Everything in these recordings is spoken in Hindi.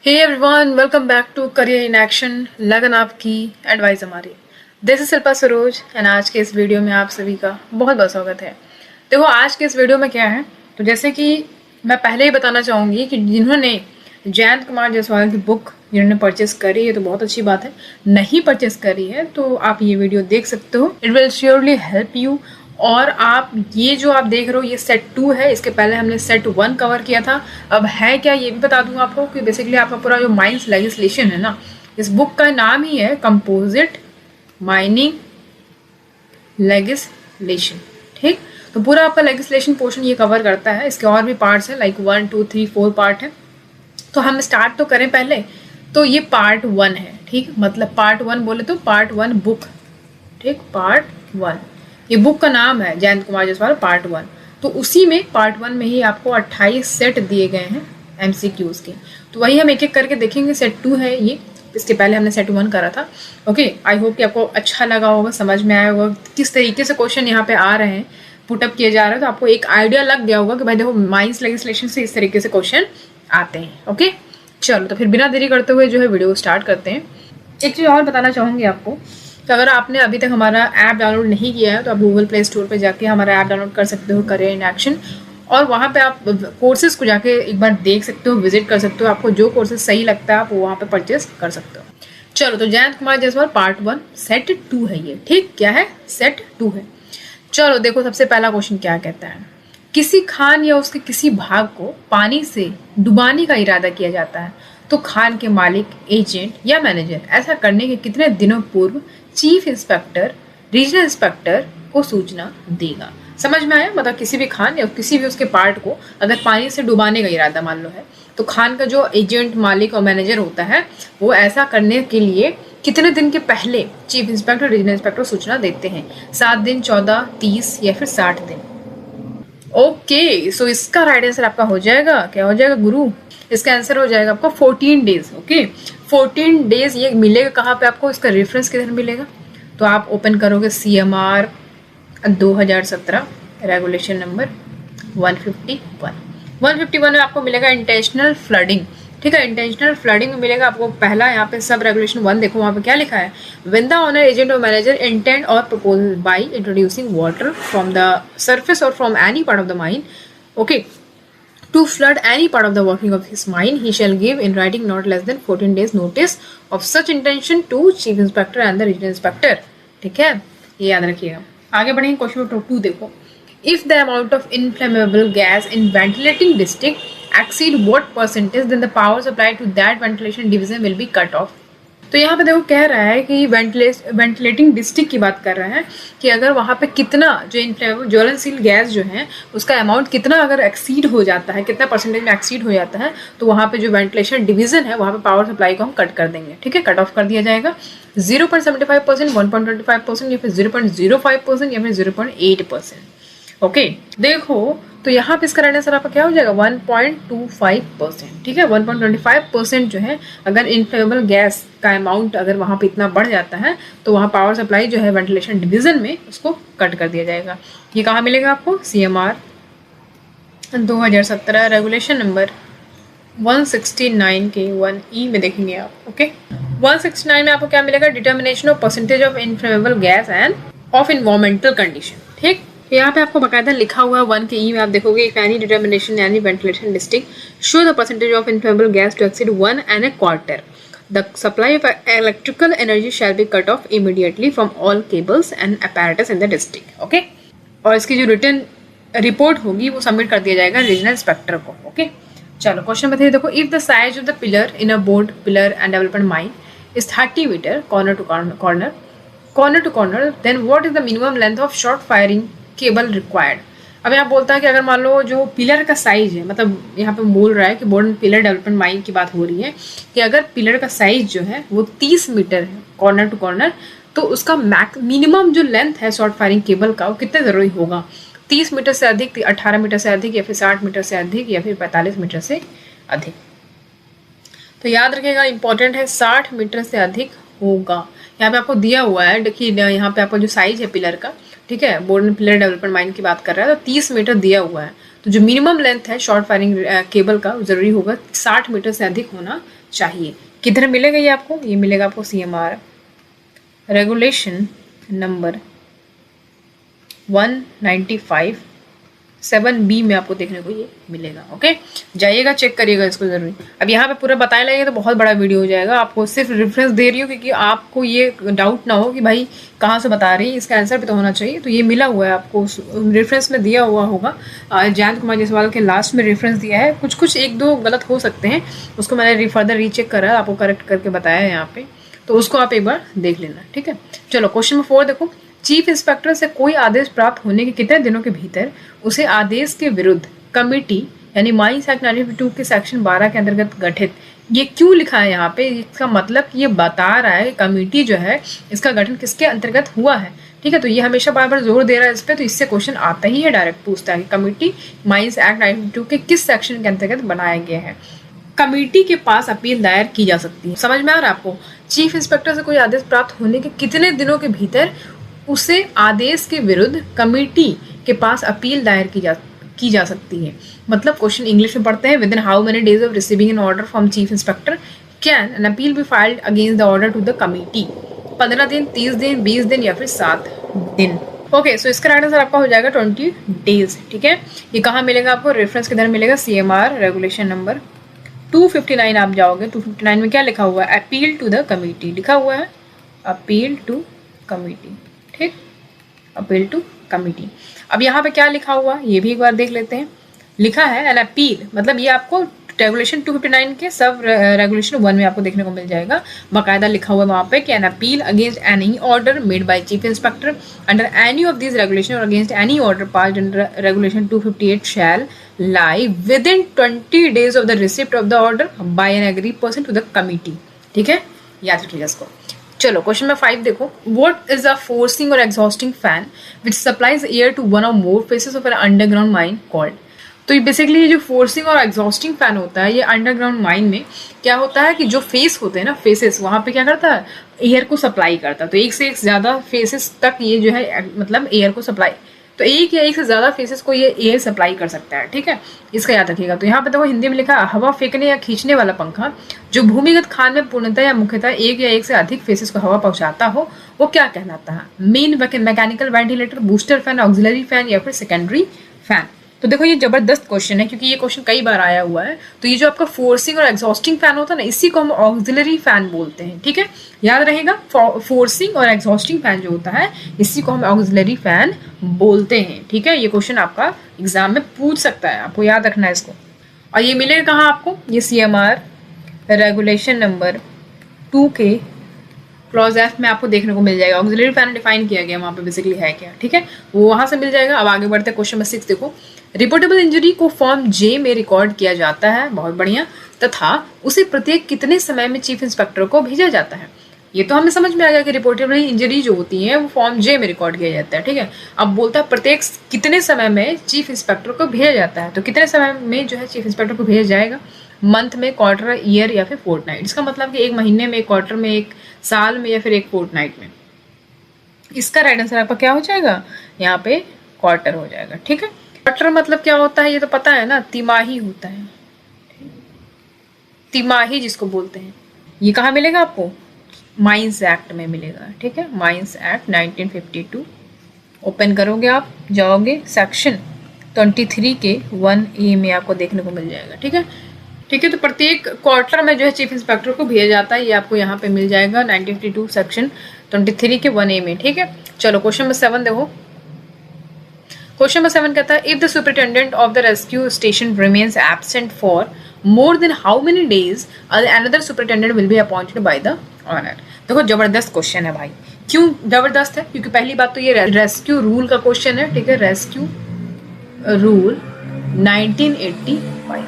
Hey everyone, welcome back to career in action. लगन आपकी, एडवाइस हमारी। This is Shilpa Saroj and आज के इस वीडियो में आप सभी का बहुत बहुत स्वागत है। देखो आज के इस वीडियो में क्या है, तो जैसे कि मैं पहले ही बताना चाहूँगी कि जिन्होंने जयंत कुमार जायसवाल की बुक जिन्होंने परचेस करी है तो बहुत अच्छी बात है। नहीं परचेस करी है तो आप ये वीडियो देख सकते हो, it will surely help you. और आप ये जो आप देख रहे हो ये सेट 2 है, इसके पहले हमने सेट 1 कवर किया था। अब है क्या ये भी बता दूंगा आपको कि बेसिकली आपका पूरा जो माइंस लेजिस्लेशन है ना, इस बुक का नाम ही है कंपोजिट माइनिंग लेजिस्लेशन। ठीक, तो पूरा आपका लेजिस्लेशन पोर्शन ये कवर करता है। इसके और भी पार्ट्स हैं, लाइक 1 2 3 4 पार्ट है। तो हम स्टार्ट तो करें पहले, तो ये पार्ट 1 है। ठीक, मतलब पार्ट 1 बोले तो पार्ट 1 बुक। ठीक, पार्ट 1 ये बुक का नाम है, जयंत कुमार जायसवाल पार्ट 1। तो उसी में पार्ट 1 में ही आपको 28 सेट दिए गए हैं MCQs के। तो वही हम एक एक करके देखेंगे। सेट 2 है ये, इसके पहले हमने सेट 1 करा था। ओके, आई होप कि आपको अच्छा लगा होगा, समझ में आया होगा किस तरीके से क्वेश्चन यहाँ पे आ रहे हैं, पुटअप किए जा रहे हैं। तो आपको एक आइडिया लग गया होगा कि भाई देखो माइंस लेजिस्लेशन से इस तरीके से क्वेश्चन आते हैं। ओके, चलो तो फिर बिना देरी करते हुए जो है वीडियो स्टार्ट करते हैं। एक चीज़ और बताना चाहूँगी आपको कि अगर आपने अभी तक हमारा ऐप डाउनलोड नहीं किया है तो आप गूगल प्ले स्टोर पे जाके हमारा ऐप डाउनलोड कर सकते हो, करियर इन एक्शन। और वहाँ पे आप कोर्सेज को जाके एक बार देख सकते हो, विजिट कर सकते हो। आपको जो कोर्सेज सही लगता है आप वहाँ पे परचेस कर सकते हो। चलो तो जयंत कुमार जायसवाल पार्ट 1 सेट 2 है ये। ठीक, क्या है? सेट 2 है। चलो देखो सबसे पहला क्वेश्चन क्या कहता है। किसी खान या उसके किसी भाग को पानी से डुबाने का इरादा किया जाता है तो खान के मालिक, एजेंट या मैनेजर ऐसा करने के कितने दिनों पूर्व चीफ इंस्पेक्टर, रीजनल इंस्पेक्टर को सूचना देगा। समझ में आया? मतलब किसी भी खान या किसी भी उसके पार्ट को अगर पानी से डुबाने का इरादा मान लो है तो खान का जो एजेंट, मालिक और मैनेजर होता है वो ऐसा करने के लिए कितने दिन के पहले चीफ इंस्पेक्टर, रीजनल इंस्पेक्टर सूचना देते हैं। 7 दिन, 14, 30 या फिर 60 दिन। ओके, सो इसका राइट आंसर आपका हो जाएगा, क्या हो जाएगा गुरु? इसका आंसर हो जाएगा आपका 14 डेज। Okay, 14 days. ये मिलेगा कहाँ पे आपको? इसका रेफरेंस किधर मिलेगा? तो आप ओपन करोगे CMR 2017 रेगुलेशन नंबर 151 में आपको मिलेगा इंटेंशनल फ्लडिंग। ठीक है, इंटेंशनल फ्लडिंग में मिलेगा आपको पहला यहाँ पे सब रेगुलेशन 1। देखो वहाँ पे क्या लिखा है, व्हेन द ओनर, एजेंट और मैनेजर इंटेंड और propose by introducing water from the surface or from any part of the mine, okay, to flood any part of the working of his mine, he shall give in writing not less than 14 days notice of such intention to chief inspector and the regional inspector। ठीक है, ये याद रखिएगा। आगे बढ़ेंगे, क्वेश्चन नंबर 2 देखो। If the amount of inflammable gas in ventilating district exceed what percentage, then the power supply to that ventilation division will be cut off। तो यहाँ पे देखो कह रहा है कि वेंटिलेटिंग डिस्ट्रिक्ट की बात कर रहा है कि अगर वहाँ पे कितना जो इनफ्लेमेबल ज्वलनशील गैस जो है उसका अमाउंट कितना अगर एक्सीड हो जाता है, कितना परसेंटेज में एक्सीड हो जाता है, तो वहाँ पे जो वेंटिलेशन डिवीजन है वहाँ पे पावर सप्लाई को हम कट कर देंगे। ठीक है, कट ऑफ कर दिया जाएगा। 0.75%, 1.25% या फिर 0.05% या फिर 0.8%। ओके, देखो तो यहाँ पे इसका राइट आंसर आपका क्या हो जाएगा? 1.25%। ठीक है, 1.25% जो है अगर इनफ्लेमेबल गैस का अमाउंट अगर वहाँ पे इतना बढ़ जाता है तो वहाँ पावर सप्लाई जो है वेंटिलेशन डिवीजन में उसको कट कर दिया जाएगा। ये कहाँ मिलेगा आपको? CMR 2017 रेगुलेशन नंबर 169 के 1E में देखेंगे आप। ओके, 169 में आपको क्या मिलेगा? Determination of percentage of inflammable gas end of environmental condition. ठीक, यहाँ पे आपको बकायदा लिखा हुआ है 1 के E में, आप देखोगे if any determination any ventilation district show the percentage of inflammable gas to exceed 1 1/4, the supply of electrical energy shall be cut off immediately from all cables and apparatus in the district. Okay, और इसकी जो रिटर्न रिपोर्ट होगी वो सबमिट कर दिया जाएगा रीजनल इंस्पेक्टर को। ओके, चलो क्वेश्चन बताइए। देखो, if the size of the pillar in a board pillar and development mine is 30 meter corner to corner, then what is the minimum length of short firing cable required. अब यहाँ बोलता है कि अगर मान लो जो पिलर का साइज है, मतलब यहाँ पे बोल रहा है कि बोर्ड पिलर डेवलपमेंट माइन की बात हो रही है कि अगर पिलर का साइज जो है वो 30 मीटर है कॉर्नर टू कॉर्नर, तो उसका मिनिमम जो लेंथ है शॉर्ट फायरिंग केबल का वो कितना जरूरी होगा? 30 मीटर से अधिक, 18 मीटर से अधिक या फिर 60 मीटर से अधिक या फिर 45 मीटर से अधिक। तो याद रखिएगा, इंपॉर्टेंट है, 60 मीटर से अधिक होगा। यहाँ पे आपको दिया हुआ है, देखिए यहाँ पे आपका जो साइज है पिलर का, ठीक है, बोर्ड में पिलर डेवलपमेंट माइन की बात कर रहा है, तो 30 मीटर दिया हुआ है। तो जो मिनिमम लेंथ है शॉर्ट फायरिंग केबल का जरूरी होगा 60 मीटर से अधिक होना चाहिए। किधर मिलेगा ये आपको? ये मिलेगा आपको CMR रेगुलेशन नंबर 195 7B में आपको देखने को ये मिलेगा। ओके, जाइएगा चेक करिएगा इसको जरूरी। अब यहाँ पे पूरा बताया लगेगा तो बहुत बड़ा वीडियो हो जाएगा, आपको सिर्फ रेफरेंस दे रही हूँ क्योंकि आपको ये डाउट ना हो कि भाई कहाँ से बता रही है, इसका आंसर भी तो होना चाहिए। तो ये मिला हुआ है आपको, रेफरेंस में दिया हुआ होगा। जयंत कुमार जायसवाल के लास्ट में रेफरेंस दिया है, कुछ कुछ एक दो गलत हो सकते हैं, उसको मैंने फर्दर रीचेक करा, आपको करेक्ट करके बताया है यहाँ पे, तो उसको आप एक बार देख लेना। ठीक है, चलो क्वेश्चन नंबर 4 देखो। चीफ इंस्पेक्टर से कोई आदेश प्राप्त होने के कितने दिनों के भीतर उसे आदेश के विरुद्ध कमिटी यानी माइंस एक्ट 1952 के सेक्शन 12 के अंतर्गत गठित, ये क्यों लिखा है यहाँ पे? इसका मतलब ये बता रहा है कमिटी जो है इसका गठन किसके अंतर्गत हुआ है। ठीक है, तो ये हमेशा बार बार जोर दे रहा है इस पर, तो इससे क्वेश्चन आता ही है, डायरेक्ट पूछता है कि कमिटी माइंस एक्ट 1952 के किस सेक्शन के अंतर्गत बनाया गया है। कमेटी के पास अपील दायर की जा सकती है। समझ में आ रहा है आपको? चीफ इंस्पेक्टर से कोई आदेश प्राप्त होने के कितने दिनों के भीतर उसे आदेश के विरुद्ध कमेटी के पास अपील दायर की जा सकती है। मतलब क्वेश्चन इंग्लिश में पढ़ते हैं, within how many days of receiving an order from chief inspector can an appeal be filed against the order to the committee? 15 दिन, 30 दिन, 20 दिन या फिर 7 दिन। ओके, सो इसका राइट आंसर आपका हो जाएगा 20 डेज। ठीक है, ये कहाँ मिलेगा आपको? रेफरेंस किधर मिलेगा? CMR रेगुलेशन नंबर 259 आप जाओगे, 259 में क्या लिखा हुआ है? अपील टू द कमिटी लिखा हुआ है, अपील टू कमिटी। ठीक, अपील टू कमिटी। अब यहाँ पे क्या लिखा हुआ ये भी एक बार देख लेते हैं। लिखा है एन अपील, मतलब ये आपको रेगुलेशन 259 के सब रेगुलेशन 1 में आपको देखने को मिल जाएगा, बाकायदा लिखा हुआ है वहाँ पे कि an appeal against any order made by chief inspector under any of this regulation और against any order passed under regulation 258 shall lie within 20 days of the receipt of the order by an aggrieved person to the committee. ठीक है, याद रखिएगा इसको। चलो क्वेश्चन नंबर 5 देखो। What is a forcing or exhausting fan which supplies air to one or more faces of an underground mine called? तो ये बेसिकली ये जो फोर्सिंग और एग्जॉस्टिंग फैन होता है, ये अंडरग्राउंड माइन में क्या होता है कि जो फेस होते हैं ना, फेसेस वहाँ पे क्या करता है? एयर को सप्लाई करता है। तो एक से एक ज्यादा फेसेस तक ये जो है मतलब एयर को सप्लाई, तो एक या एक से ज्यादा फेसेस को ये एयर सप्लाई कर सकता है। ठीक है, इसका याद रखिएगा। तो यहाँ पे देखो हिंदी में लिखा है, हवा फेंकने या खींचने वाला पंखा जो भूमिगत खान में पूर्णतः या मुख्यतः एक या एक से अधिक फेसेस को हवा पहुंचाता हो वो क्या कहलाता है? Main mechanical ventilator, booster fan, auxiliary fan या फिर सेकेंडरी फैन? तो देखो ये जबरदस्त क्वेश्चन है क्योंकि ये क्वेश्चन कई बार आया हुआ है। तो ये जो आपका फोर्सिंग और एग्जॉस्टिंग फैन होता है ना, इसी को हम ऑक्सिलरी फैन बोलते हैं। ठीक है, याद रहेगा, फोर्सिंग और एग्जॉस्टिंग फैन जो होता है इसी को हम ऑक्सिलरी फैन बोलते हैं। ठीक है, ये क्वेश्चन आपका एग्जाम में पूछ सकता है, आपको याद रखना है इसको। और ये मिलेगा कहाँ आपको? ये CMR रेगुलेशन नंबर 2 के क्लॉज F में आपको देखने को मिल जाएगा। ऑक्सिलरी फैन डिफाइन किया गया वहाँ पे बेसिकली है क्या। ठीक है, वो वहाँ से मिल जाएगा। अब आगे बढ़ते हैं क्वेश्चन नंबर 6 देखो। रिपोर्टेबल इंजरी को फॉर्म J में रिकॉर्ड किया जाता है, बहुत बढ़िया, तथा उसे प्रत्येक कितने समय में चीफ इंस्पेक्टर को भेजा जाता है? ये तो हमें समझ में आ गया कि रिपोर्टेबल इंजरी जो होती है वो फॉर्म J में रिकॉर्ड किया जाता है। ठीक है, अब बोलता है प्रत्येक कितने समय में चीफ इंस्पेक्टर को भेजा जाता है। तो कितने समय में जो है चीफ इंस्पेक्टर को भेजा जाएगा? मंथ में, क्वार्टर, ईयर या फिर फोर्टनाइट। इसका मतलब कि एक महीने में, एक क्वार्टर में, एक साल में या फिर एक फोर्टनाइट में। इसका राइट आंसर आपका क्या हो जाएगा? यहाँ पे क्वार्टर हो जाएगा। ठीक है, क्वार्टर मतलब क्या होता है ये तो पता है ना, तिमाही होता है, तिमाही जिसको बोलते हैं। ये कहाँ मिलेगा आपको? माइंस एक्ट में मिलेगा। ठीक है, माइंस एक्ट 1952 ओपन करोगे आप, जाओगे सेक्शन 23 के 1A में आपको देखने को मिल जाएगा। ठीक है, ठीक है, तो प्रत्येक क्वार्टर में जो है चीफ इंस्पेक्टर को भेजा जाता है, ये आपको यहाँ पे मिल जाएगा 1952 सेक्शन 23 के 1A में। ठीक है, चलो क्वेश्चन नंबर 7 देखो। क्वेश्चन नंबर 7 कहता है, if the superintendent of the rescue station remains absent for more than how many days another superintendent will be appointed by the owner. देखो जबरदस्त क्वेश्चन है भाई। क्यों जबरदस्त है? क्योंकि पहली बात तो ये रेस्क्यू रूल का क्वेश्चन है। ठीक है, रेस्क्यू रूल 1985।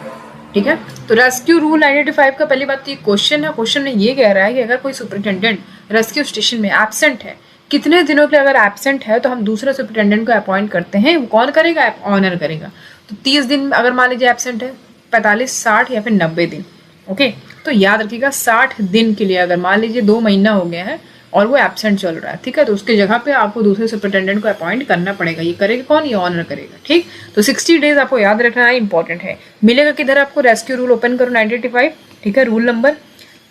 ठीक है, तो रेस्क्यू रूल 1985 का पहली बात तो ये क्वेश्चन है। क्वेश्चन में ये कह रहा है कि अगर कोई सुपरिटेंडेंट रेस्क्यू स्टेशन में एब्सेंट है, कितने दिनों के लिए अगर एब्सेंट है तो हम दूसरे सुपरिटेंडेंट को अपॉइंट करते हैं। वो कौन करेगा? ऑनर करेगा। तो 30 दिन अगर मान लीजिए एब्सेंट है, 45, 60 या फिर 90 दिन। ओके, तो याद रखिएगा 60 दिन के लिए अगर मान लीजिए 2 महीना हो गया है और वो एब्सेंट चल रहा है, ठीक है, तो उसके जगह पे आपको दूसरे सुपरिटेंडेंट को अपॉइंट करना पड़ेगा। ये करेगा कौन? ये ऑनर करेगा। ठीक, तो 60 डेज आपको याद रखना है, इंपॉर्टेंट है। मिलेगा किधर आपको? रेस्क्यू रूल ओपन करो 1985। ठीक है, रूल नंबर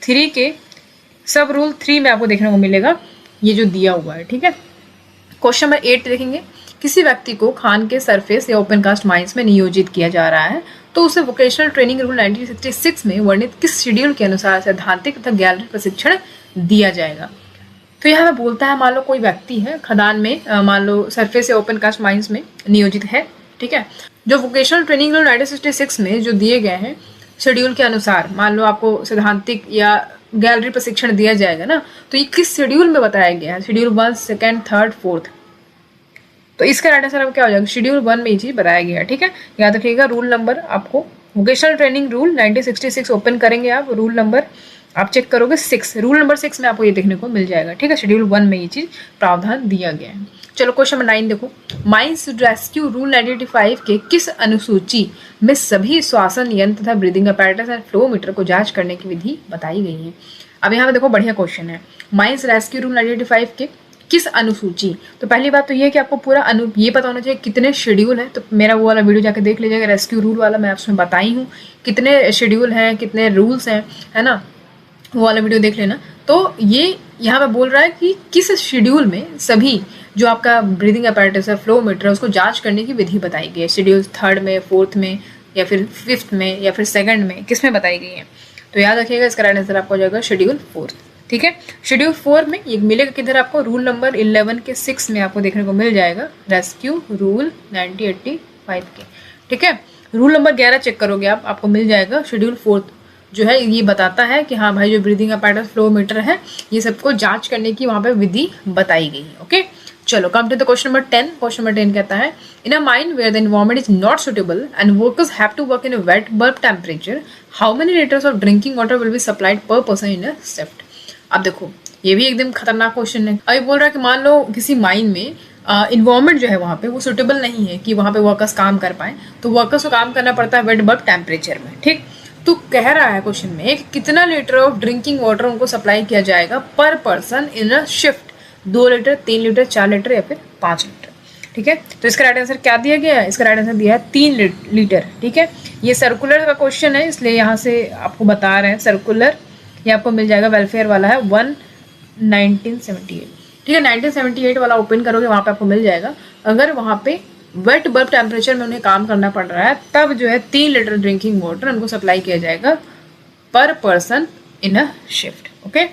3 के सब रूल 3 में आपको देखने को मिलेगा ये जो दिया हुआ है, ठीक है। क्वेश्चन नंबर 8 देखेंगे, किसी व्यक्ति को खान के सरफेस या ओपन कास्ट माइंस में नियोजित किया जा रहा है तो उसे वोकेशनल ट्रेनिंग रूल 1966 में वर्णित किस शेड्यूल के अनुसार सैद्धांतिक तथा गैलरी प्रशिक्षण दिया जाएगा। तो यहाँ पे बोलता है, मान लो कोई व्यक्ति है खदान में, मान लो सरफेस या ओपन कास्ट माइंस में नियोजित है, ठीक है। जो वोकेशनल ट्रेनिंग रूल 1966 में जो दिए गए हैं शेड्यूल के अनुसार, मान लो आपको सैद्धांतिक या गैलरी प्रशिक्षण दिया जाएगा ना, तो ये किस शेड्यूल में बताया गया है, शेड्यूल 1, 2, 3, 4। तो इसका राइट आंसर क्या हो जाएगा, शेड्यूल 1 में ये चीज बताया गया है, ठीक है। याद रखिएगा रूल नंबर, आपको वोकेशनल ट्रेनिंग रूल 1966 ओपन करेंगे आप, रूल नंबर आप चेक करोगे 6, रूल नंबर 6 में आपको ये देखने को मिल जाएगा, ठीक है। शेड्यूल 1 में ये चीज प्रावधान दिया गया है। चलो क्वेश्चन नंबर 9 देखो, माइंस रेस्क्यू रूल 1985 के किस अनुसूची में सभी श्वासन यंत्र तथा breathing apparatus and flow meter को जांच करने की विधि बताई गई है। अब यहाँ पे देखो बढ़िया क्वेश्चन है, माइंस रेस्क्यू रूल 1985 के किस अनुसूची। तो पहली बात तो ये है कि आपको पूरा ये पता होना चाहिए कितने शेड्यूल है। तो मेरा वो वाला वीडियो जाके देख लीजिएगा, रेस्क्यू रूल वाला, मैं उसमें बताई हूँ कितने शेड्यूल हैं, कितने रूल्स हैं, है ना, वो वाला वीडियो देख लेना। तो ये यहाँ पे बोल रहा है कि किस शेड्यूल में सभी जो आपका ब्रीदिंग अपैरेटस है, फ्लो मीटर है, उसको जांच करने की विधि बताई गई है। शेड्यूल 3 में, 4 में, या फिर 5th में, या फिर 2nd में, किस में बताई गई है। तो याद रखिएगा इसका राइट आंसर आपको हो जाएगा शेड्यूल 4, ठीक है। शेड्यूल 4 में ये मिलेगा किधर आपको, रूल नंबर 11 के 6 में आपको देखने को मिल जाएगा, रेस्क्यू रूल 1985 के, ठीक है। रूल नंबर 11 चेक करोगे आप, आपको मिल जाएगा शेड्यूल 4 जो है, ये बताता है कि हाँ भाई जो ब्रीदिंग अपैरेटस, फ्लो मीटर है, ये सबको जांच करने की वहाँ पे विधि बताई गई है, ओके। चलो come to the question number 10। Question number 10 कहता है, in a mine where the environment is not suitable and workers have to work in a wet bulb temperature, how many litres of drinking water will be supplied per person in a shift. अब देखो ये भी एकदम खतरनाक क्वेश्चन है। अभी बोल रहा है कि मान लो किसी माइन में इन्वायरमेंट जो है वहाँ पे वो सुटेबल नहीं है कि वहाँ पे वर्कर्स काम कर पाए, तो वर्कर्स को काम करना पड़ता है वेट बल्ब टेम्परेचर में, ठीक। तो कह रहा है क्वेश्चन में कि कितना लीटर ऑफ ड्रिंकिंग वाटर उनको सप्लाई किया जाएगा पर person in a shift, 2 litre, 3 litre, 4 litre या फिर 5 लीटर, ठीक है। तो इसका राइट आंसर क्या दिया गया है, इसका राइट आंसर दिया है 3 लीटर, ठीक है। ये सर्कुलर का क्वेश्चन है इसलिए यहाँ से आपको बता रहे हैं सर्कुलर, ये आपको मिल जाएगा, वेलफेयर वाला है 1978, ठीक है। 1978 वाला ओपन करोगे वहाँ पे आपको मिल जाएगा। अगर वहाँ पे वेट बल्ब टेम्परेचर में उन्हें काम करना पड़ रहा है तब जो है 3 लीटर ड्रिंकिंग वाटर उनको सप्लाई किया जाएगा पर person in a shift, okay.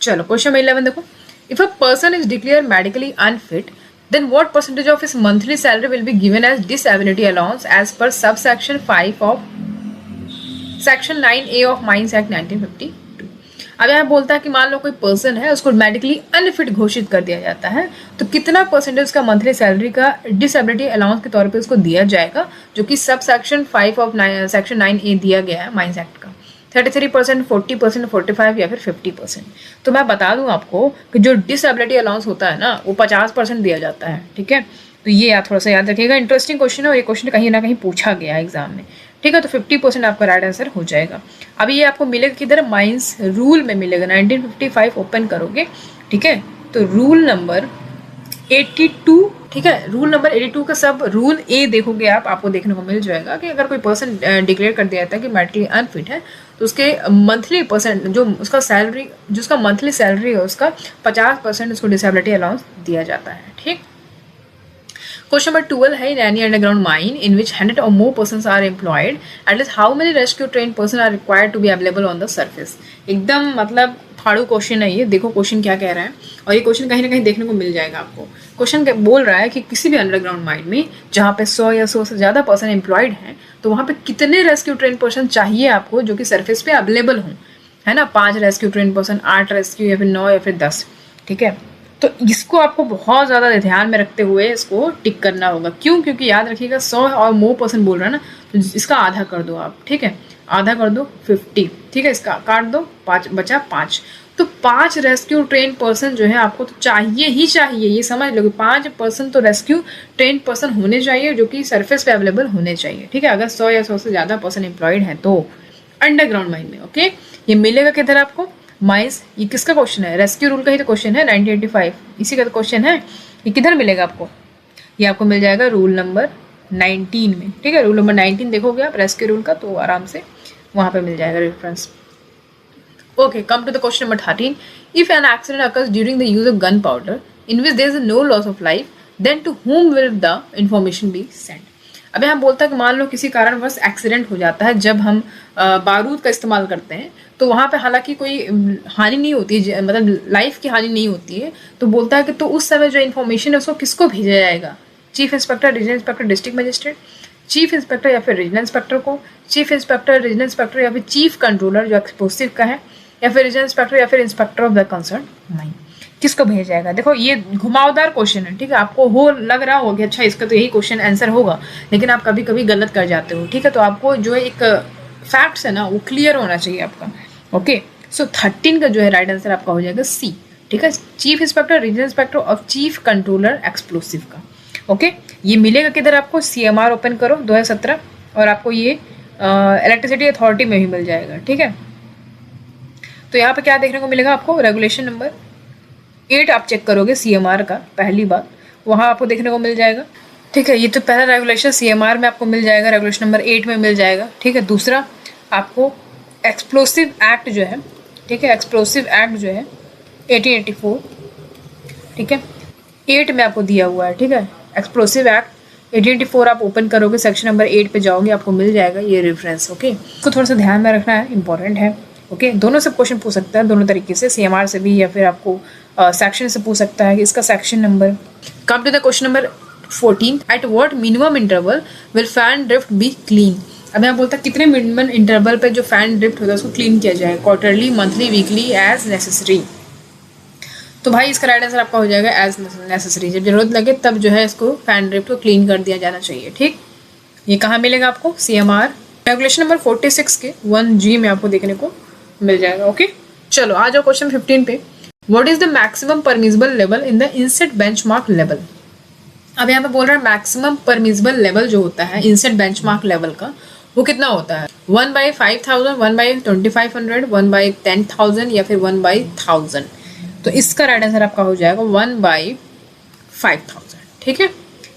चलो क्वेश्चन 11 देखो, if a person is declare medically unfit then what percentage of his monthly salary will be given as disability allowance as per subsection 5 of section 9A of Mines Act 1952। अब यहाँ बोलता है कि मान लो कोई पर्सन है उसको मेडिकली अनफिट घोषित कर दिया जाता है तो कितना परसेंटेज उसका मंथली सैलरी का डिसेबिलिटी अलाउंस के तौर पे उसको दिया जाएगा, जो कि sub section 5 of section 9A दिया गया है माइंस एक्ट का। 33%, 40%, 45 या फिर 50%। तो मैं बता दूं आपको कि जो डिसेबिलिटी अलाउंस होता है ना वो 50% दिया जाता है, ठीक है। तो ये आप थोड़ा सा याद रखिएगा, इंटरेस्टिंग क्वेश्चन है और ये क्वेश्चन कहीं ना कहीं पूछा गया है एग्जाम में, ठीक है। तो 50% आपका राइट आंसर हो जाएगा। अभी ये आपको मिलेगा किधर, माइंस रूल में मिलेगा, 1955 ओपन करोगे, ठीक है। तो रूल नंबर 82, ठीक है, रूल नंबर 82 का सब रूल ए देखोगे आप, आपको देखने को मिल जाएगा कि अगर कोई पर्सन डिक्लेयर कर दिया जाता है कि मेडिकली अनफिट है तो उसके मंथली परसेंट जो उसका सैलरी, जो उसका मंथली सैलरी है उसका 50% उसको डिसेबिलिटी अलाउंस दिया जाता है, ठीक। क्वेश्चन नंबर 12 है, in any underground mine in which 100 or more persons are employed, at least how many rescue trained person are required to be available on the surface। एकदम मतलब फाड़ू क्वेश्चन है ये, देखो क्वेश्चन क्या कह रहा है और ये क्वेश्चन कहीं ना कहीं देखने को मिल जाएगा आपको। क्वेश्चन बोल रहा है कि किसी भी अंडरग्राउंड माइन में जहाँ पे 100 या 100 से ज़्यादा पर्सन एम्प्लॉयड हैं तो वहाँ पे कितने रेस्क्यू ट्रेन पर्सन चाहिए आपको जो कि सरफेस पे अवेलेबल हों, है ना। 5 रेस्क्यू ट्रेन पर्सन, 8 रेस्क्यू या फिर 9 या फिर 10, ठीक है। तो इसको आपको बहुत ज़्यादा ध्यान में रखते हुए इसको टिक करना होगा। क्यों? क्योंकि याद रखिएगा 100 और मोर पर्सन बोल रहा है ना, तो इसका आधा कर दो आप, ठीक है, आधा कर दो 50, ठीक है, इसका काट दो 5 बचा 5। तो 5 रेस्क्यू ट्रेन पर्सन जो है आपको तो चाहिए ही चाहिए, ये समझ लो कि 5 पर्सन तो रेस्क्यू ट्रेन पर्सन होने चाहिए जो कि सरफेस पे अवेलेबल होने चाहिए, ठीक है। अगर 100 या 100 से ज़्यादा पर्सन एम्प्लॉयड हैं तो अंडरग्राउंड माइन में, ओके। ये मिलेगा किधर आपको, माइंस, ये किसका क्वेश्चन है, रेस्क्यू रूल का ही तो क्वेश्चन है, 1985 इसी का तो क्वेश्चन है। ये किधर मिलेगा आपको, ये आपको मिल जाएगा रूल नंबर 19 में, ठीक है। रूल नंबर 19 देखोगे आप रेस्क्यू रूल का तो आराम से वहाँ पे मिल जाएगा reference. Okay, come to the question number 13. If an accident occurs during the use of gunpowder in which there is no loss of life, then to whom will the information be sent? अभी हम बोलता है कि मान लो किसी कारणवश एक्सीडेंट हो जाता है जब हम बारूद का इस्तेमाल करते हैं, तो वहाँ पे हालांकि कोई हानि नहीं होती है, मतलब लाइफ की हानि नहीं होती है, तो बोलता है कि तो उस समय जो इन्फॉर्मेशन है उसको किसको भेजा जाएगा? Chief inspector, regional inspector, district magistrate, chief inspector या फिर रीजनल इंस्पेक्टर को, चीफ इंस्पेक्टर, रीजनल इंस्पेक्टर या फिर चीफ कंट्रोलर जो एक्सप्लोसिव का है, या फिर रीजनल इंस्पेक्टर या फिर inspector of the concern mine, किसको भेजा जाएगा? देखो ये घुमावदार क्वेश्चन है, ठीक है, आपको हो लग रहा होगा अच्छा इसका तो यही क्वेश्चन आंसर होगा, लेकिन आप कभी कभी गलत कर जाते हो, ठीक है, तो आपको जो एक फैक्ट्स है ना वो क्लियर होना चाहिए आपका। ओके, सो 13 का जो है राइट आंसर आपका हो जाएगा सी, ठीक है, चीफ इंस्पेक्टर, रीजनल इंस्पेक्टर और चीफ कंट्रोलर एक्सप्लोसिव का। ओके, ये मिलेगा किधर आपको? CMR ओपन करो 2017 और आपको ये इलेक्ट्रिसिटी अथॉरिटी में भी मिल जाएगा, ठीक है। तो यहाँ पे क्या देखने को मिलेगा आपको? रेगुलेशन नंबर 8 आप चेक करोगे CMR का, पहली बात वहाँ आपको देखने को मिल जाएगा, ठीक है। ये तो पहला रेगुलेशन CMR में आपको मिल जाएगा, रेगुलेशन नंबर 8 में मिल जाएगा, ठीक है। दूसरा आपको एक्सप्लोसिव एक्ट जो है, ठीक है, एक्सप्लोसिव एक्ट जो है 1884, ठीक है, 8 में आपको दिया हुआ है, ठीक है, एक्सप्लोसिव एक्ट 1884 आप ओपन करोगे, सेक्शन नंबर 8 पे जाओगे, आपको मिल जाएगा ये रेफरेंस। ओके, इसको थोड़ा सा ध्यान में रखना है, इंपॉर्टेंट है। ओके, दोनों से क्वेश्चन पूछ सकता है, दोनों तरीके से, CMR से भी या फिर आपको सेक्शन से पूछ सकता है कि इसका section number. Come to the question number 14, at what minimum interval will fan drift be clean? अब यहाँ बोलता है कितने मिनिमम इंटरवल पे जो फैन ड्रिफ्ट होता है उसको क्लीन किया जाए? Quarterly, monthly, weekly, as necessary. तो भाई इसका राइट आंसर आपका हो जाएगा एज नेसेसरी, जब जरूरत लगे तब जो है इसको फैन ड्रिफ्ट को क्लीन कर दिया जाना चाहिए, ठीक। ये कहाँ मिलेगा आपको? CMR रेगुलेशन नंबर 46 के 1G में आपको देखने को मिल जाएगा। ओके, चलो आ जाओ क्वेश्चन 15 पे। What is the maximum permissible level in the inset benchmark level? अब यहाँ पे बोल रहा है मैक्सिमम परमिसिबल लेवल जो होता है इनसेट बेंचमार्क लेवल का, वो कितना होता है? 1/5000, 1/2500, 1/10,000 या फिर 1/1000। तो इसका राइट आंसर आपका हो जाएगा 1/5000, ठीक है।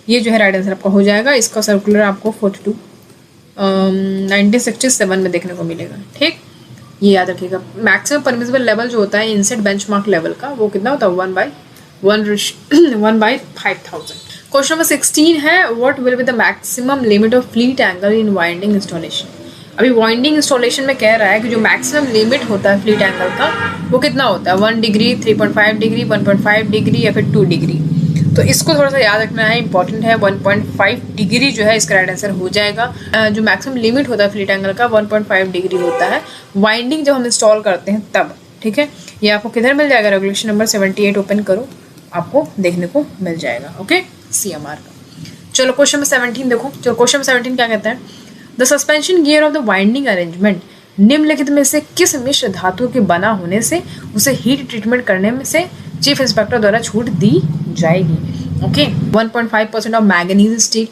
ये जो है राइट आंसर आपका हो जाएगा। इसका सर्कुलर आपको 1967 में देखने को मिलेगा, ठीक। ये याद रखिएगा, मैक्सिमम परमिसिबल लेवल जो होता है इनसेट बेंचमार्क लेवल का वो कितना होता है? 1/5000। क्वेश्चन नंबर 16 है, what will be the maximum limit of fleet angle in winding installation? अभी वाइंडिंग इंस्टॉलेशन में कह रहा है कि जो मैक्सिमम लिमिट होता है फ्लीट एंगल का वो कितना होता है? 1 डिग्री, 3.5 डिग्री, 1.5 डिग्री या फिर 2 डिग्री। तो इसको थोड़ा सा याद रखना है, इंपॉर्टेंट है। 1.5 डिग्री जो है इसका राइट आंसर हो जाएगा। जो मैक्सिमम लिमिट होता है फ्लीट एंगल का 1.5 डिग्री होता है वाइंडिंग जब हम इंस्टॉल करते हैं तब, ठीक है। ये आपको किधर मिल जाएगा? रेगुलेशन नंबर 78 ओपन करो, आपको देखने को मिल जाएगा। ओके, CMR का। चलो क्वेश्चन नंबर 17 देखो। चलो क्वेश्चन नंबर 17 क्या कहता है? The suspension gear of the winding arrangement निम्नलिखित में से किस मिश्र धातु के बना होने से उसे हीट ट्रीटमेंट करने में से चीफ इंस्पेक्टर द्वारा छूट दी जाएगी? ओके, 1.5% ऑफ मैंगनीज स्टील,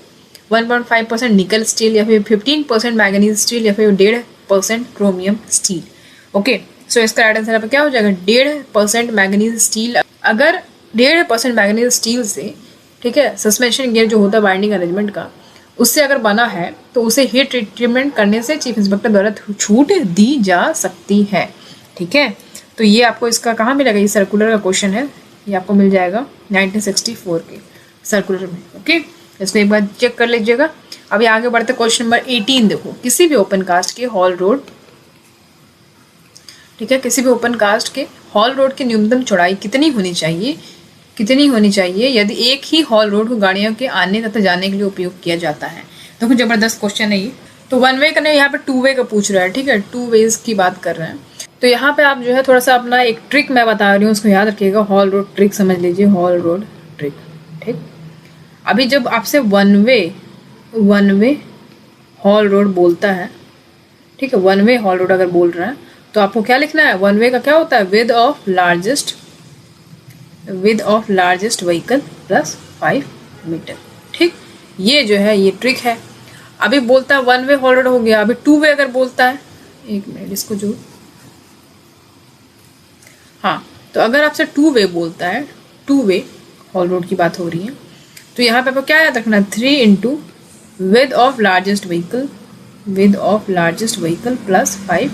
1.5% निकल स्टील या फिर 15% मैंगनीज स्टील या फिर 1.5% क्रोमियम स्टील। ओके, सो इसका राइट आंसर क्या हो जाएगा? 1.5% मैंगनीज स्टील। अगर 1.5% मैंगनीज स्टील से, ठीक है, सस्पेंशन गियर जो होता है बाइंडिंग अरेंजमेंट का, उससे अगर बना है तो उसे हीट ट्रीटमेंट करने से चीफ इंस्पेक्टर द्वारा छूट दी जा सकती है, ठीक है। तो ये आपको इसका कहाँ मिलेगा? ये सर्कुलर का क्वेश्चन है, ये आपको मिल जाएगा 1964 के सर्कुलर में। ओके, इसको एक बार चेक कर लीजिएगा। अभी आगे बढ़ते क्वेश्चन नंबर 18 देखो। किसी भी ओपन कास्ट के हॉल रोड, ठीक है, किसी भी ओपन कास्ट के हॉल रोड की न्यूनतम चौड़ाई कितनी होनी चाहिए? कितनी होनी चाहिए यदि एक ही हॉल रोड को गाड़ियों के आने तथा जाने के लिए उपयोग किया जाता है? देखो जबरदस्त क्वेश्चन है ये। तो 1 वे का नहीं, यहाँ पे 2 वे का पूछ रहा है, ठीक है, 2 वेज की बात कर रहे हैं। तो यहाँ पे आप जो है थोड़ा सा अपना एक ट्रिक मैं बता रही हूँ, उसको याद रखिएगा। हॉल रोड ट्रिक समझ लीजिए, हॉल रोड ट्रिक, ठीक। अभी जब आपसे 1 वे हॉल रोड बोलता है, ठीक है, 1 वे हॉल रोड अगर बोल रहा है तो आपको क्या लिखना है? 1 वे का क्या होता है? Width of largest vehicle plus 5 meter, ठीक। ये जो है ये ट्रिक है। अभी बोलता है 1 वे हॉल रोड हो गया। अभी 2 वे अगर बोलता है, एक मिनट इसको जो, हाँ, तो अगर आपसे 2 वे बोलता है, 2 वे हॉल रोड की बात हो रही है, तो यहाँ पे आपको क्या याद रखना? 3 into width of largest vehicle plus 5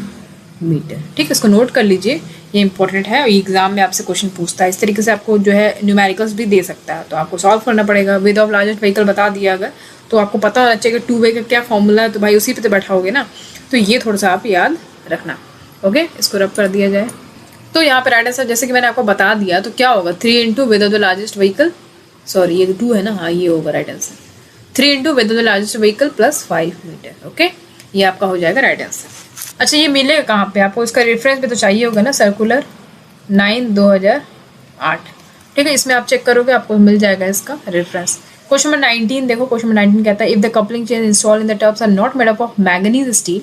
meter. ठीक, इसको नोट कर लीजिए, ये इंपॉर्टेंट है और एग्जाम में आपसे क्वेश्चन पूछता है। इस तरीके से आपको जो है न्यूमेरिकल्स भी दे सकता है, तो आपको सॉल्व करना पड़ेगा। विद ऑफ लार्जेस्ट व्हीकल बता दिया अगर, तो आपको पता होना चाहिए कि 2 वे का क्या फॉर्मूला है, तो भाई उसी पे तो बैठाओगे ना, तो ये थोड़ा सा आप याद रखना। ओके, इसको रब कर दिया जाए। तो यहाँ पर राइट आंसर जैसे कि मैंने आपको बता दिया, तो क्या होगा 3 into width of the largest vehicle, sorry ये 2 है ना, हाँ ये होगा right answer, 3 into width of the largest vehicle plus 5 meter. Okay, ये आपका हो जाएगा राइट आंसर। अच्छा, ये मिलेगा कहाँ पे आपको, इसका रेफरेंस भी तो चाहिए होगा ना, सर्कुलर 9/2008। ठीक है, इसमें आप चेक करोगे आपको मिल जाएगा इसका रेफरेंस। क्वेश्चन नंबर 19 देखो, क्वेश्चन नंबर 19 कहता है if the coupling chain install in the tubs are not made up of manganese steel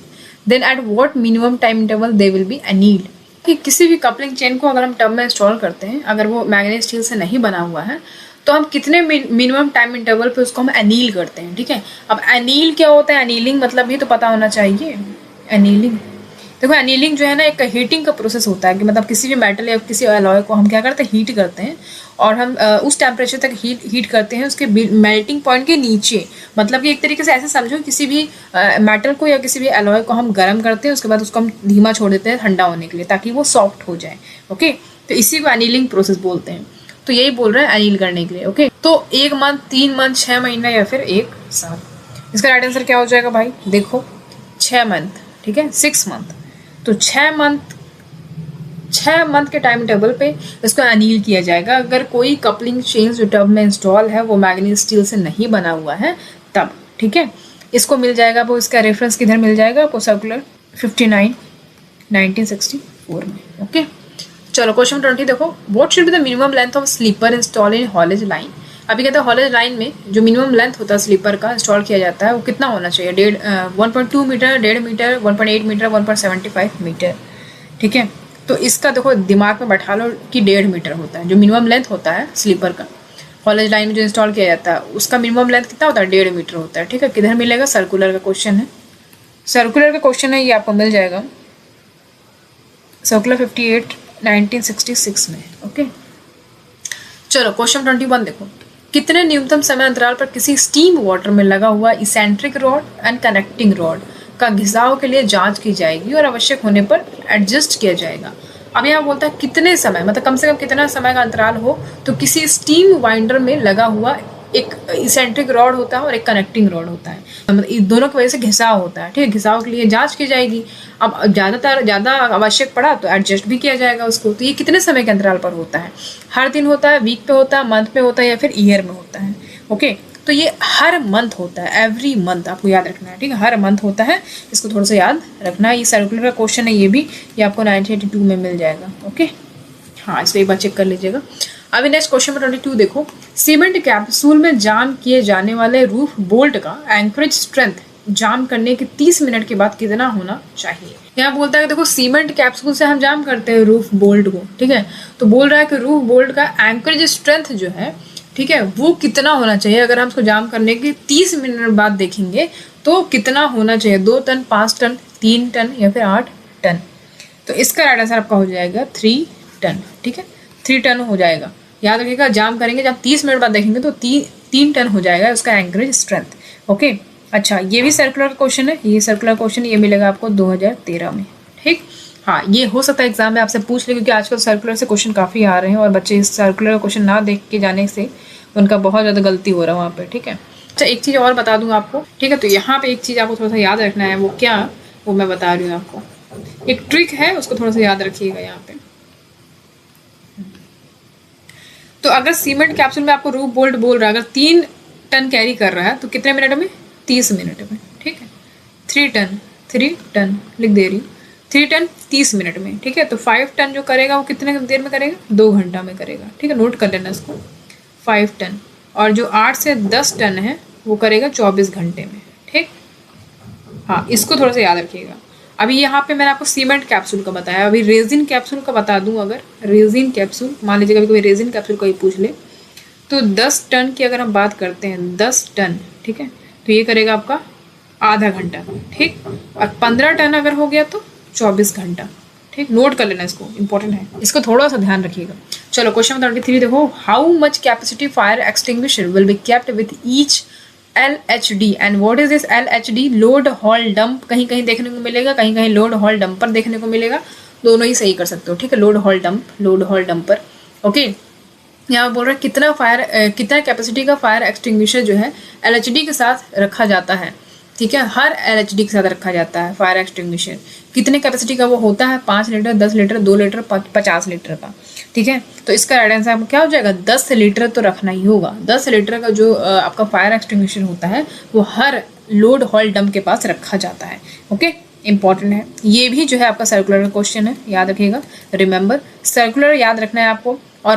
then at what minimum time interval they will be annealed. कि किसी भी कपलिंग चेन को अगर हम टब में इंस्टॉल करते हैं, अगर वो मैंगनीज स्टील से नहीं बना हुआ है, तो हम कितने मिनिमम टाइम इंटरवल पे उसको हम एनील करते हैं। ठीक है, अब एनील क्या होता है, एनीलिंग मतलब भी तो पता होना चाहिए। एनीलिंग देखो, एनीलिंग जो है ना एक हीटिंग का प्रोसेस होता है कि मतलब किसी भी मेटल या किसी अलॉय को हम क्या करते हैं, हीट करते हैं और हम उस टेम्परेचर तक हीट करते हैं उसके मेल्टिंग पॉइंट के नीचे। मतलब कि एक तरीके से ऐसे समझो, किसी भी मेटल को या किसी भी अलॉय को हम गर्म करते हैं, उसके बाद उसको हम धीमा छोड़ देते हैं ठंडा होने के लिए ताकि वो सॉफ्ट हो जाए। ओके, तो इसी को एनीलिंग प्रोसेस बोलते हैं। तो यही बोल रहे हैं एनील करने के लिए। ओके, तो 1 मंथ, 3 मंथ, 6 महीना या फिर 1 साल। इसका राइट आंसर क्या हो जाएगा भाई, देखो 6 मंथ। ठीक है, 6 मंथ, तो 6 मंथ के टाइम टेबल पे इसको एनील किया जाएगा। अगर कोई कपलिंग चेन जो टब में इंस्टॉल है वो मैग्नीज स्टील से नहीं बना हुआ है तब। ठीक है, इसको मिल जाएगा, वो इसका रेफरेंस किधर मिल जाएगा आपको, सर्कुलर 59 1964 में। ओके, चलो क्वेश्चन 20 देखो, what should be the minimum length of sleeper install in haulage line. अभी कहते हैं हॉलेज लाइन में जो मिनिमम लेंथ होता है स्लीपर का इंस्टॉल किया जाता है वो कितना होना चाहिए, 1.2 मीटर, 1.5 मीटर, 1.8 मीटर, 1.75 मीटर। ठीक है, तो इसका देखो दिमाग में बैठा लो कि 1.5 मीटर होता है जो मिनिमम लेंथ होता है स्लीपर का। कॉलेज लाइन में जो इंस्टॉल किया जाता है उसका मिनिमम लेंथ कितना होता है, 1.5 मीटर होता है। ठीक है, किधर मिलेगा, सर्कुलर का क्वेश्चन है, सर्कुलर का क्वेश्चन है, ये आपको मिल जाएगा सर्कुलर 58 1966 में। ओके, चलो क्वेश्चन 21 देखो, कितने न्यूनतम समय अंतराल पर किसी स्टीम वाटर में लगा हुआ eccentric rod and connecting rod का घिसाव के लिए जांच की जाएगी और आवश्यक होने पर एडजस्ट किया जाएगा। अब यहाँ बोलता है कितने समय, मतलब कम से कम कितना समय का अंतराल हो, तो किसी स्टीम वाइंडर में लगा हुआ एक इसेंट्रिक रॉड होता है और एक कनेक्टिंग रॉड होता है, मतलब इन दोनों की वजह से घिसाव होता है। ठीक है, घिसाव के लिए जांच की जाएगी। अब ज़्यादा आवश्यक पड़ा तो एडजस्ट भी किया जाएगा उसको। तो ये कितने समय के अंतराल पर होता है, हर दिन होता है, वीक पे होता है, मंथ पे होता है या फिर ईयर में होता है। ओके, तो ये हर मंथ होता है, एवरी मंथ आपको याद रखना है। ठीक है, हर मंथ होता है, इसको थोड़ा सा याद रखना है। ये सर्कुलर का क्वेश्चन है, ये आपको 1982 में मिल जाएगा। ओके, हाँ इसको एक बार चेक कर लीजिएगा। अभी नेक्स्ट क्वेश्चन नंबर 22 देखो, सीमेंट कैप्सूल में जाम किए जाने वाले रूफ बोल्ट का एंकरेज स्ट्रेंथ जाम करने के 30 मिनट के बाद कितना होना चाहिए। यहाँ बोलता है कि देखो सीमेंट कैप्सूल से हम जाम करते हैं रूफ बोल्ट को। ठीक है, तो बोल रहा है कि रूफ बोल्ट का एंकरेज स्ट्रेंथ जो है, ठीक है, वो कितना होना चाहिए। अगर हम उसको जाम करने के 30 मिनट बाद देखेंगे तो कितना होना चाहिए, 2 टन, 5 टन, 3 टन या फिर 8 टन। तो इसका राइट आंसर आपका हो जाएगा 3 टन। ठीक है, 3 टन हो जाएगा, याद रखिएगा। जाम करेंगे जब 30 मिनट बाद देखेंगे तो 3 टन हो जाएगा उसका एंकरेज स्ट्रेंथ। ओके, अच्छा ये भी सर्कुलर क्वेश्चन है, ये सर्कुलर क्वेश्चन ये मिलेगा आपको 2013 में। ठीक, हाँ ये हो सकता है एग्जाम में आपसे पूछ ले, क्योंकि आजकल सर्कुलर से क्वेश्चन काफ़ी आ रहे हैं और बच्चे इस सर्कुलर क्वेश्चन ना देख के जाने से उनका बहुत ज़्यादा गलती हो रहा है वहाँ पे। ठीक है, अच्छा एक चीज़ और बता दूँ आपको। ठीक है, तो यहाँ पे एक चीज़ आपको थोड़ा सा याद रखना है, वो क्या, वो मैं बता रही हूँ आपको। एक ट्रिक है, उसको थोड़ा सा याद रखिएगा यहाँ पे। तो अगर सीमेंट कैप्सूल में आपको रूफ बोल्ट बोल रहा है, अगर 3 टन कैरी कर रहा है तो कितने मिनट में, 30 मिनट में। ठीक है, 3 टन लिख दे रही हूँ, 3 टन 30 मिनट में। ठीक है, तो 5 टन जो करेगा वो कितने देर में करेगा, 2 घंटा में करेगा। ठीक है, नोट कर लेना इसको, 5 टन। और जो 8 से 10 टन है वो करेगा 24 घंटे में। ठीक, हाँ इसको थोड़ा सा याद रखिएगा। अभी यहाँ पे मैंने आपको सीमेंट कैप्सूल का बताया, अभी रेजिन कैप्सूल का बता दूँ। अगर रेजिन कैप्सूल, मान लीजिए कभी कोई रेजिन कैप्सूल कोई पूछ ले, तो 10 टन की अगर हम बात करते हैं, 10 टन, ठीक है, तो ये करेगा आपका आधा घंटा। ठीक, और 15 टन अगर हो गया तो 24 घंटा। ठीक, नोट कर लेना इसको, इंपॉर्टेंट है, इसको थोड़ा सा ध्यान रखिएगा। चलो क्वेश्चन 33 देखो, how much capacity fire extinguisher will be kept with each LHD and what is this LHD? Load hall dump कहीं कहीं देखने को मिलेगा, कहीं कहीं लोड हॉल डंपर देखने को मिलेगा, दोनों ही सही कर सकते हो, ठीक है। Load hall dump, load hall dumper, okay. यहाँ बोल रहा है कितना कैपेसिटी का फायर एक्सटिंग्विशर जो है LHD के साथ रखा जाता है, ठीक है। हर LHD के साथ रखा जाता है फायर एक्सटिंग्विशर। कितने कैपेसिटी का वो होता है? 5 लीटर, 10 लीटर, 2 लीटर, 50 लीटर का, ठीक है। तो इसका राइट आंसर आपको क्या हो जाएगा? 10 लीटर तो रखना ही होगा। 10 लीटर का जो आपका फायर एक्सटिंग्विशर होता है वो हर लोड हॉल डंप के पास रखा जाता है, ओके। इंपॉर्टेंट है ये भी जो है आपका सर्कुलर क्वेश्चन है, याद रखिएगा। रिमेंबर सर्कुलर याद रखना है आपको। और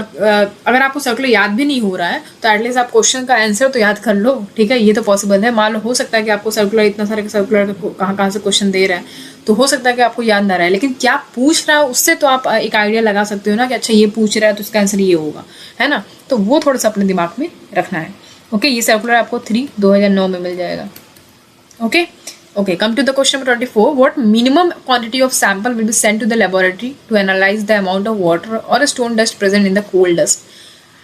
अगर आपको सर्कुलर याद भी नहीं हो रहा है तो एटलीस्ट आप क्वेश्चन का आंसर तो याद कर लो, ठीक है। ये तो पॉसिबल है। मान लो हो सकता है कि आपको सर्कुलर इतना सारे सर्कुलर कहाँ से क्वेश्चन दे रहा है, तो हो सकता है कि आपको याद ना रहे, लेकिन क्या पूछ रहा है उससे तो आप एक आइडिया लगा सकते हो ना कि अच्छा ये पूछ रहा है तो इसका आंसर ये होगा, है ना। तो वो थोड़ा सा अपने दिमाग में रखना है, ओके। ये सर्कुलर आपको 3/2009 में मिल जाएगा, okay. Okay, come to the question number 24. What minimum quantity of sample will be sent to the laboratory to analyze the amount of water or stone dust present in the coal dust?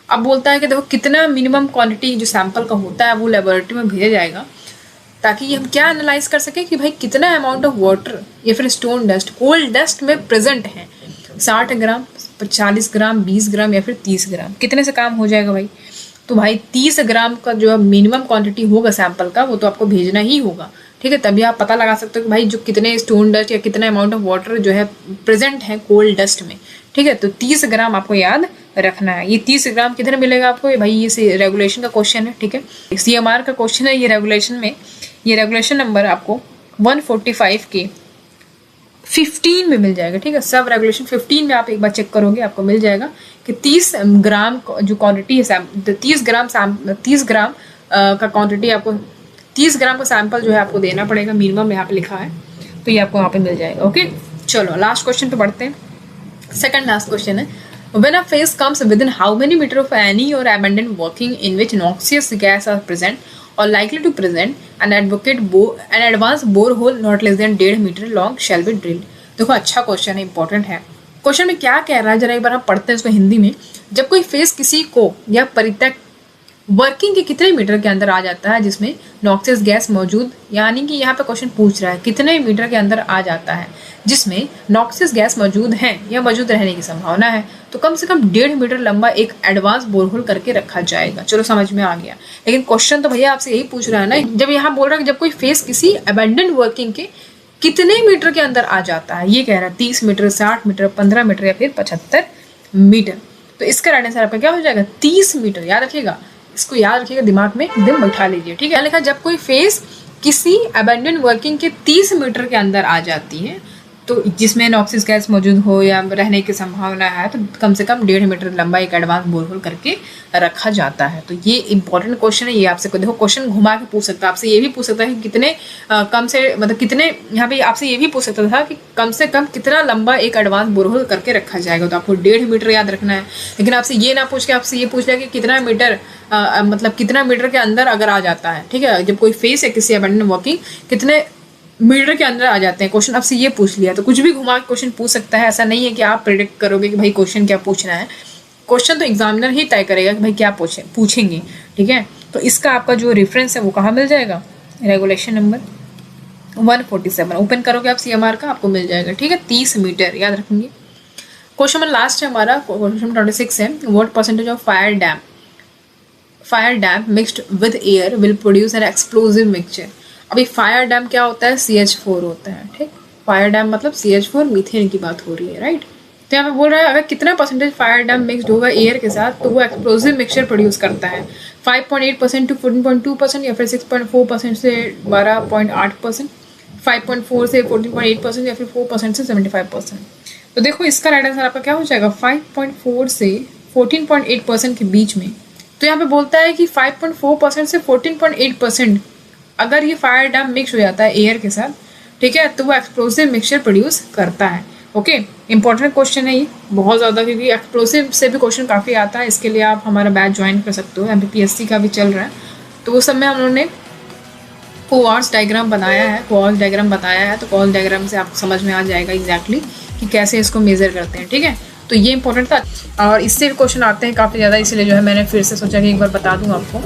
अब बोलता है कि देखो कितना मिनिमम क्वांटिटी जो सैंपल का होता है वो लेबोरेटरी में भेजा जाएगा ताकि हम क्या एनालाइज कर सके कि भाई कितना अमाउंट ऑफ वाटर या फिर स्टोन डस्ट कोल डस्ट में प्रेजेंट है। 60 ग्राम, 40 ग्राम, 20 ग्राम या फिर 30 ग्राम, कितने से काम हो जाएगा भाई? तो भाई 30 ग्राम का जो मिनिमम क्वांटिटी होगा सैंपल का वो तो आपको भेजना ही होगा, ठीक है। तभी आप पता लगा सकते हो कि भाई जो कितने स्टोन डस्ट या कितना अमाउंट ऑफ वाटर जो है प्रेजेंट है कोल डस्ट में, ठीक है। तो 30 ग्राम आपको याद रखना है। ये 30 ग्राम किधर मिलेगा आपको? ये भाई ये रेगुलेशन का क्वेश्चन है, ठीक है। CMR का क्वेश्चन है ये रेगुलेशन में। ये रेगुलेशन नंबर आपको 145 के 15 में मिल जाएगा, ठीक है। सब रेगुलेशन 15 में आप एक बार चेक करोगे आपको मिल जाएगा कि 30 ग्राम जो क्वांटिटी है 30 ग्राम का क्वांटिटी आपको 30 ग्राम का सैंपल जो है आपको देना पड़ेगा, मिनिमम यहाँ पे लिखा है, तो ये आपको यहाँ पे मिल जाएगा, ओके। चलो लास्ट क्वेश्चन पे बढ़ते हैं। सेकंड लास्ट क्वेश्चन है, when a phase comes within how many meter of any or abandoned working in which noxious gas are present or likely to present, an advanced borehole not less than 1.5 meter long shall be drilled? देखो अच्छा क्वेश्चन है, इंपॉर्टेंट है। क्वेश्चन में क्या कह रहा है जरा एक बार हम पढ़ते हैं इसको हिंदी में। जब कोई फेस किसी को या परित्यक्त वर्किंग के कितने मीटर के अंदर आ जाता है जिसमें नॉक्सियस गैस मौजूद, यानी कि यहाँ पे क्वेश्चन पूछ रहा है कितने मीटर के अंदर आ जाता है जिसमें नॉक्सियस गैस मौजूद है या मौजूद रहने की संभावना है, तो कम से कम 1.5 मीटर लंबा एक एडवांस बोरहोल करके रखा जाएगा। चलो समझ में आ गया, लेकिन क्वेश्चन तो भैया आपसे यही पूछ रहा है ना। जब यहाँ बोल रहा है कि जब कोई फेस किसी अबेंडेंड वर्किंग के कितने मीटर के अंदर आ जाता है, ये कह रहा है 30 मीटर, 60 मीटर, 15 मीटर या फिर 75 मीटर। तो इसका राइट आंसर आपका क्या हो जाएगा? 30 मीटर। याद रखिएगा, इसको याद रखिएगा, दिमाग में एकदम बैठा लीजिए, ठीक है। लिखा जब कोई फेस किसी अबेंडन वर्किंग के 30 मीटर के अंदर आ जाती है, तो जिसमें नॉक्सियस गैस मौजूद हो या रहने की संभावना है, तो कम से कम 1.5 मीटर लंबा एक एडवांस बोरहोल करके रखा जाता है। तो ये इंपॉर्टेंट क्वेश्चन है। ये आपसे देखो क्वेश्चन घुमा के पूछ सकता है, आपसे ये भी पूछ सकता है कि कितने कम से मतलब कितने, यहाँ पे आपसे ये भी पूछ सकता था कि कम से कम कितना लंबा एक एडवांस बोरहोल करके रखा जाएगा। तो आपको 1.5 मीटर याद रखना है, लेकिन आपसे ये ना पूछ के आपसे ये पूछ लिया कि कितना मीटर मतलब कितना मीटर के अंदर अगर आ जाता है, ठीक है। जब कोई फेस है किसी अबेंडन वर्किंग कितने मीटर के अंदर आ जाते हैं, क्वेश्चन आपसे ये पूछ लिया, तो कुछ भी घुमा के क्वेश्चन पूछ सकता है। ऐसा नहीं है कि आप प्रेडिक्ट करोगे कि भाई क्वेश्चन क्या पूछना है। क्वेश्चन तो एग्जामिनर ही तय करेगा कि भाई क्या पूछेंगे, ठीक है। तो इसका आपका जो रेफरेंस है वो कहाँ मिल जाएगा? रेगुलेशन नंबर 147 ओपन करोगे आप CMR का, आपको मिल जाएगा, ठीक है। 30 मीटर याद रखेंगे। क्वेश्चन नंबर लास्ट है हमारा, क्वेश्चन नंबर 26 है, what percentage of fire dam mixed with air will produce an explosive mixture. अभी फायर डैम क्या होता है? CH4 होता है, ठीक। फायर डैम मतलब CH4 मीथेन की बात हो रही है, राइट। तो यहाँ पे बोल रहा है अगर कितना परसेंटेज फायर डैम मिक्सड होगा एयर के साथ तो वो एक्सप्लोजिव मिक्सचर प्रोड्यूस करता है। 5.8% to 14.2% या फिर 6.4% से 12.8%, 5.4 से 14.8% या फिर 4% से 75%। तो देखो इसका राइट आंसर आपका क्या हो जाएगा? 5.4 से 14.8% के बीच में। तो यहाँ पे बोलता है कि 5.4% से 14.8% अगर ये फायर डैम मिक्स हो जाता है एयर के साथ, ठीक है, तो वो एक्सप्लोसिव मिक्सचर प्रोड्यूस करता है। ओके, इंपॉर्टेंट क्वेश्चन है ये बहुत ज़्यादा, क्योंकि एक्सप्लोसिव से भी क्वेश्चन काफ़ी आता है। इसके लिए आप हमारा बैच ज्वाइन कर सकते हो, MPPSC का भी चल रहा है, तो उस समय हम लोगों ने कोऑर्ड्स डायग्राम बनाया है, कोऑर्ड्स डायग्राम बताया है, तो कोऑर्ड्स डायग्राम से आपको समझ में आ जाएगा एग्जैक्टली कि कैसे इसको मेजर करते हैं, ठीक है। तो ये इंपॉर्टेंट था और इससे भी क्वेश्चन आते हैं काफ़ी ज़्यादा, इसलिए जो है मैंने फिर से सोचा कि एक बार बता दूँ आपको।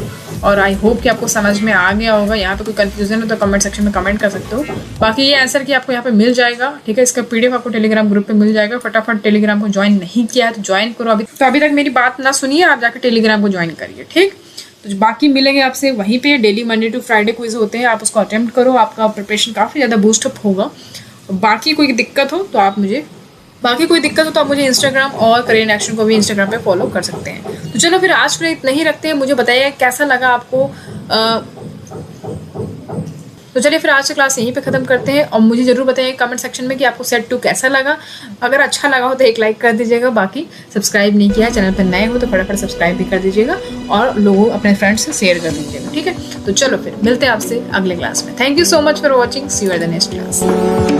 और आई होप कि आपको समझ में आ गया होगा। यहाँ पे कोई कंफ्यूजन है तो कमेंट सेक्शन में कमेंट कर सकते हो। बाकी ये आंसर कि आपको यहाँ पे मिल जाएगा, ठीक है। इसका PDF आपको टेलीग्राम ग्रुप पे मिल जाएगा। फटाफट टेलीग्राम को ज्वाइन नहीं किया है तो ज्वाइन करो। अभी तक मेरी बात ना सुनिए, आप जाकर टेलीग्राम को ज्वाइन करिए, ठीक। तो बाकी मिलेंगे आपसे वहीं पे। Daily Monday to Friday quiz होते हैं, आप उसको अटेम्प्ट करो, आपका प्रिपरेशन काफ़ी ज़्यादा बूस्टअप होगा। बाकी कोई दिक्कत हो तो आप मुझे इंस्टाग्राम और करियर एक्शन को भी इंस्टाग्राम पे फॉलो कर सकते हैं। तो चलो फिर आज के लिए इतना ही रखते हैं। मुझे बताइए कैसा लगा आपको। तो चलिए फिर आज की क्लास यहीं पे ख़त्म करते हैं और मुझे ज़रूर बताइए कमेंट सेक्शन में कि आपको सेट 2 कैसा लगा। अगर अच्छा लगा हो तो एक लाइक कर दीजिएगा। बाकी सब्सक्राइब नहीं किया है, चैनल पर नए हो तो फटाफट सब्सक्राइब भी कर दीजिएगा और लोगों अपने फ्रेंड्स से शेयर कर दीजिएगा, ठीक है। तो चलो फिर मिलते हैं आपसे अगले क्लास में। Thank you so much for watching. See you at the next class.